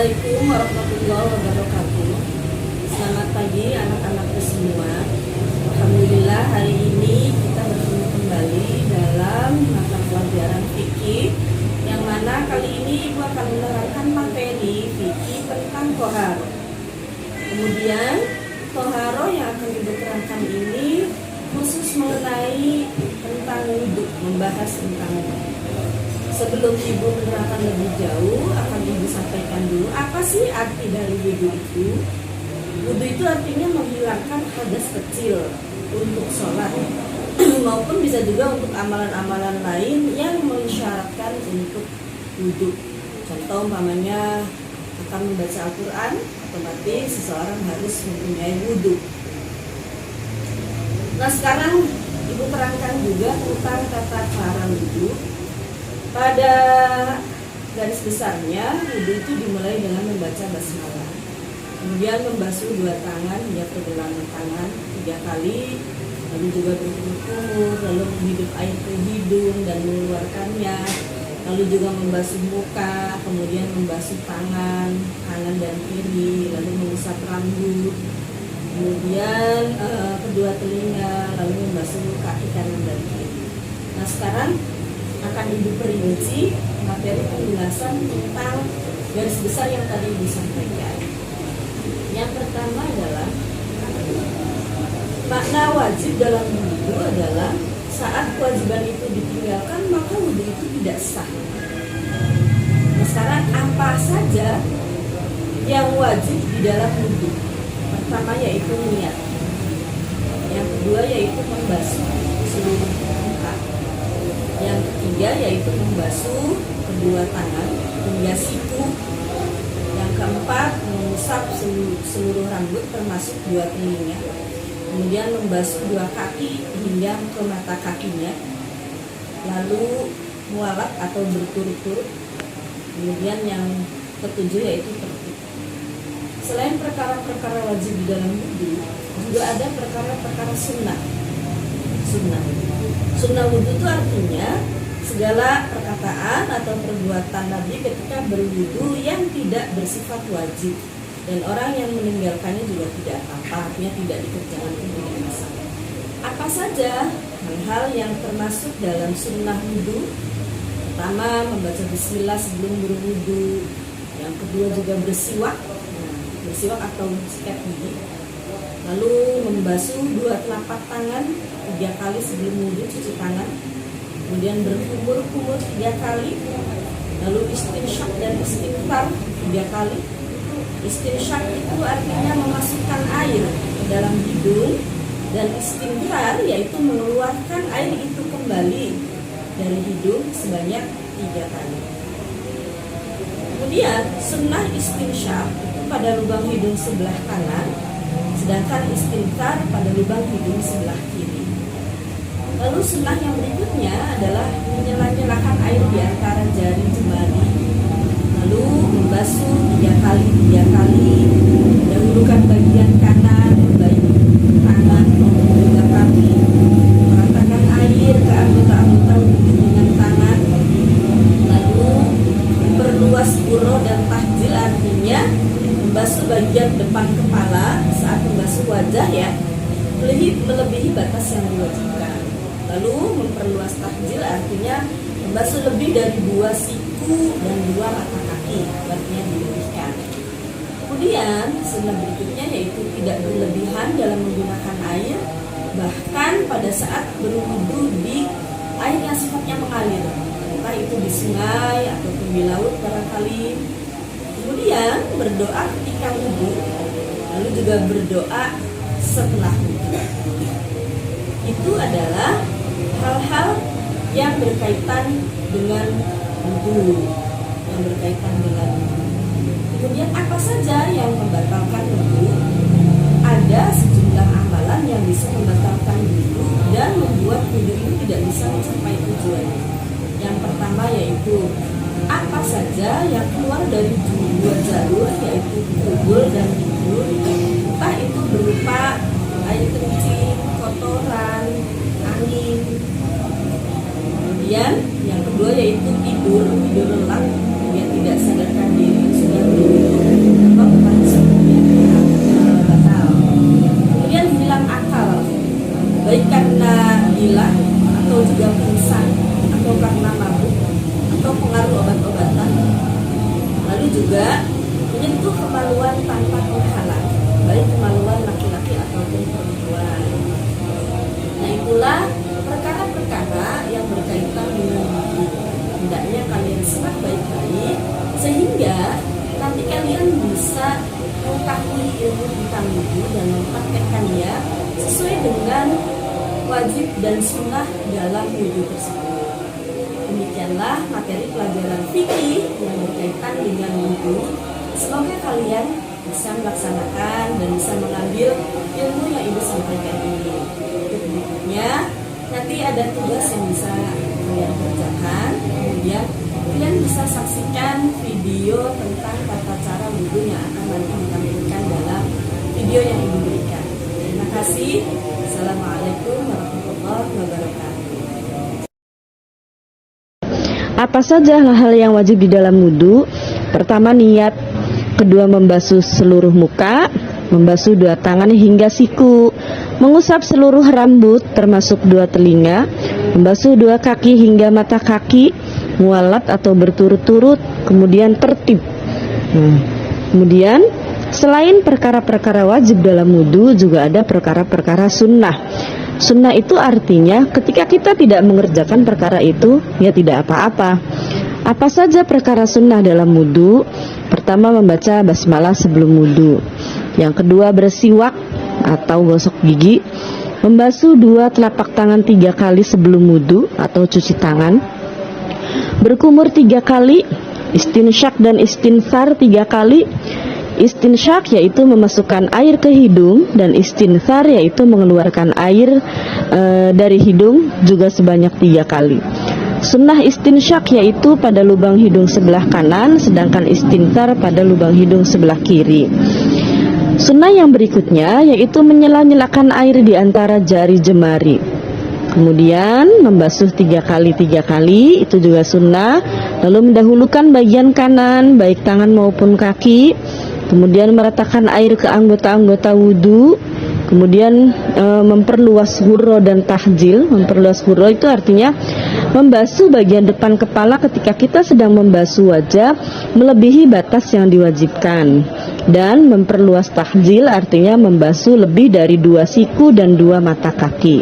Assalamualaikum warahmatullahi wabarakatuh. Selamat pagi anak-anakku semua. Alhamdulillah hari ini kita bertemu kembali dalam mata pelajaran fikih, yang mana kali ini Ibu akan menerangkan materi fikih tentang toharo. Kemudian toharo yang akan Ibu terangkan ini khusus mengenai tentang wudhu, membahas tentang wudhu. Sebelum Ibu menerangkan lebih jauh, akan Ibu sampaikan dulu apa sih arti dari wudhu itu. Wudhu itu artinya menghilangkan hadas kecil untuk sholat maupun bisa juga untuk amalan-amalan lain yang mensyaratkan untuk wudhu. Contoh umpamanya akan membaca Al-Quran, otomatis seseorang harus mempunyai wudhu. Nah, sekarang Ibu terangkan juga tentang tata cara wudhu. Pada garis besarnya, wudhu itu dimulai dengan membaca basmalah, kemudian membasuh dua tangan hingga pergelangan tangan 3 kali, lalu juga berkumur, lalu menghirup air ke hidung dan mengeluarkannya, lalu juga membasuh muka, kemudian membasuh tangan kanan dan kiri, lalu mengusap rambut, kemudian kedua telinga, lalu membasuh kaki kanan dan kiri. Nah, sekarang akan Ibu perinci materi penjelasan tentang garis besar yang tadi Ibu sampaikan. Yang pertama adalah makna wajib dalam wudhu adalah saat kewajiban itu ditinggalkan maka wudhu itu tidak sah. Nah, sekarang apa saja yang wajib di dalam wudhu? Pertama yaitu niat. Yang kedua yaitu membasuh seluruh muka. Yang ketiga yaitu membasuh kedua tangan hingga siku. Yang keempat mengusap seluruh rambut termasuk 2 telinga. Kemudian membasuh 2 kaki hingga ke mata kakinya. Lalu mualaf atau berturut-turut. Kemudian yang ketujuh yaitu tertib. Selain perkara-perkara wajib di dalam wudhu, juga ada perkara-perkara sunnah. Sunnah wudhu itu artinya segala perkataan atau perbuatan Nabi ketika berwudhu yang tidak bersifat wajib, dan orang yang meninggalkannya juga tidak apa-apa, artinya tidak dikerjakan dengan dosa. Apa saja hal-hal yang termasuk dalam sunnah wudhu? Pertama, membaca bismillah sebelum berwudhu. Yang kedua juga bersiwak atau sikat gigi. Lalu membasuh 2 telapak tangan 3 kali sebelum wudhu, cuci tangan. Kemudian berkumur-kumur 3 kali. Lalu istinsyak dan istighfar 3 kali. Istinsyak itu artinya memasukkan air ke dalam hidung, dan istighfar yaitu mengeluarkan air itu kembali dari hidung sebanyak 3 kali. Kemudian sunnah istinsyak itu pada lubang hidung sebelah kanan, sedangkan istighfar pada lubang hidung sebelah kiri. Lalu sunnah yang berikutnya adalah menyelah-nyelahkan air di antara jari jemari. Lalu membasuh 3 kali, mendahulukan bagian kanan, baik tangan maupun juga kaki, meratakan air ke anggota-anggota wudhu dengan tangan. Lalu memperluas buro dan tahjil, artinya membasuh bagian depan kepala. Saat membasuh wajah ya, melebihi batas yang diwajibkan. Lalu memperluas tahjil artinya membasuh lebih dari 2 siku dan 2 mata kaki, artinya dilebihkan. Kemudian sunnah berikutnya yaitu tidak berlebihan dalam menggunakan air, bahkan pada saat berwudhu di air yang sifatnya mengalir, entah itu di sungai ataupun di laut barangkali. Kemudian berdoa ketika wudhu, lalu juga berdoa setelah wudhu. Itu adalah hal-hal yang berkaitan dengan wudhu, Kemudian apa saja yang membatalkan wudhu? Ada sejumlah amalan yang bisa membatalkan wudhu dan membuat wudhu ini tidak bisa mencapai tujuannya. Yang pertama yaitu apa saja yang keluar dari 2 jalur, yaitu kubul dan dubur, entah itu berupa air kencing, kotoran, angin. Kemudian yang kedua yaitu tidur lelap, yang tidak sadarkan diri sudah berwudhu. juga menyentuh kemaluan tanpa penghalang, baik kemaluan laki-laki ataupun perempuan. Nah, itulah perkara-perkara yang berkaitan dengan wudu. Hendaknya kalian simak baik-baik sehingga nanti kalian bisa mengetahui ilmu tentang wudu dan mempraktekkannya sesuai dengan wajib dan sunnah dalam wudu tersebut. Demikianlah materi pelajaran fikih yang berkaitan dengan wudu. Semoga kalian bisa melaksanakan dan bisa mengambil ilmu yang Ibu sampaikan ini. Untuk berikutnya, nanti ada tugas yang bisa kalian kerjakan. Kemudian kalian bisa saksikan video tentang tata cara wudu yang akan nanti ditampilkan dalam video yang Ibu berikan. Terima kasih. Assalamualaikum warahmatullahi wabarakatuh. Apa saja hal-hal yang wajib di dalam wudu? Pertama, niat. Kedua, membasuh seluruh muka, membasuh dua tangan hingga siku, mengusap seluruh rambut termasuk dua telinga, membasuh dua kaki hingga mata kaki, mualat atau berturut-turut, kemudian tertib. Kemudian selain perkara-perkara wajib dalam wudu, juga ada perkara-perkara sunnah. Sunnah itu artinya ketika kita tidak mengerjakan perkara itu, ya tidak apa-apa. Apa saja perkara sunnah dalam wudu? Pertama, membaca basmalah sebelum wudu. Yang kedua, bersiwak atau gosok gigi. Membasuh dua telapak tangan 3 kali sebelum wudu atau cuci tangan. Berkumur 3 kali. Istinsyak dan istinsar 3 kali. Istinsyak yaitu memasukkan air ke hidung, dan istinsar yaitu mengeluarkan air dari hidung juga sebanyak 3 kali. Sunnah istinsyak yaitu pada lubang hidung sebelah kanan, sedangkan istinsar pada lubang hidung sebelah kiri. Sunnah yang berikutnya yaitu menyela-nyelakan air di antara jari jemari. Kemudian membasuh 3 kali, itu juga sunnah. Lalu mendahulukan bagian kanan, baik tangan maupun kaki. Kemudian meratakan air ke anggota-anggota wudu. Kemudian memperluas hurro dan tahjil. Memperluas hurro itu artinya membasuh bagian depan kepala ketika kita sedang membasuh wajah melebihi batas yang diwajibkan. Dan memperluas tahjil artinya membasuh lebih dari 2 siku dan 2 mata kaki.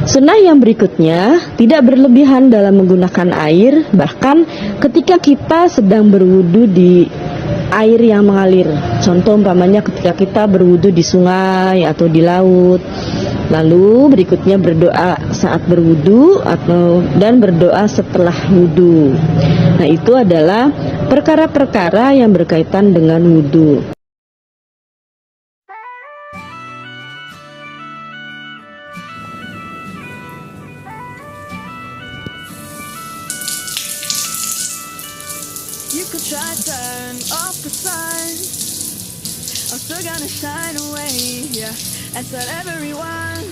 Sunnah yang berikutnya, tidak berlebihan dalam menggunakan air, bahkan ketika kita sedang berwudu di air yang mengalir. Contoh umpamanya ketika kita berwudu di sungai atau di laut. Lalu berikutnya berdoa saat berwudu dan berdoa setelah wudu. Nah, itu adalah perkara-perkara yang berkaitan dengan wudu. You could try turn off the sun, I'm still gonna shine away, yeah. And tell everyone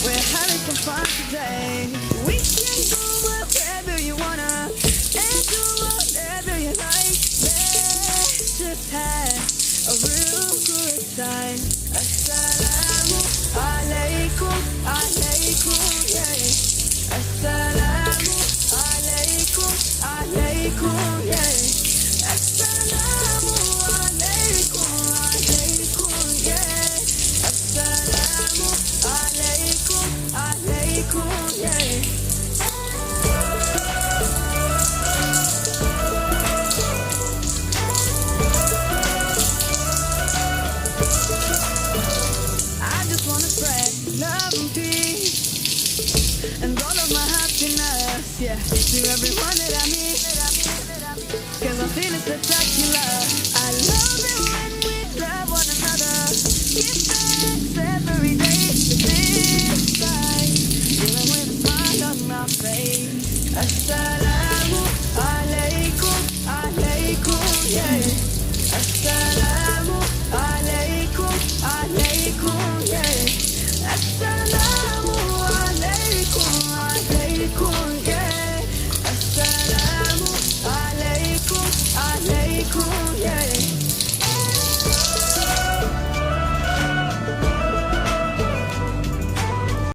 we're having some fun today. We can go wherever you wanna and do whatever you like. Let's just have a real good time. Assalamu alaikum, alaikum, yeah. Assalamu alaikum, alaikum, yeah. Assalamu alaikum, alaikum, yeah. Assalamu alaikum, alaikum, yeah. I just wanna spread love and peace and all of my happiness, yeah, to everyone that I meet, cause I'm feeling spectacular. I love it when we love one another. Give thanks every day to this side, even with a smile on my face. Assalamu alaikum, alaikum, yeah. Assalamu alaikum, alaikum, yeah. Assalamu alaikum, alaikum, yeah. Assalamu alaikum, alaikum, yeah.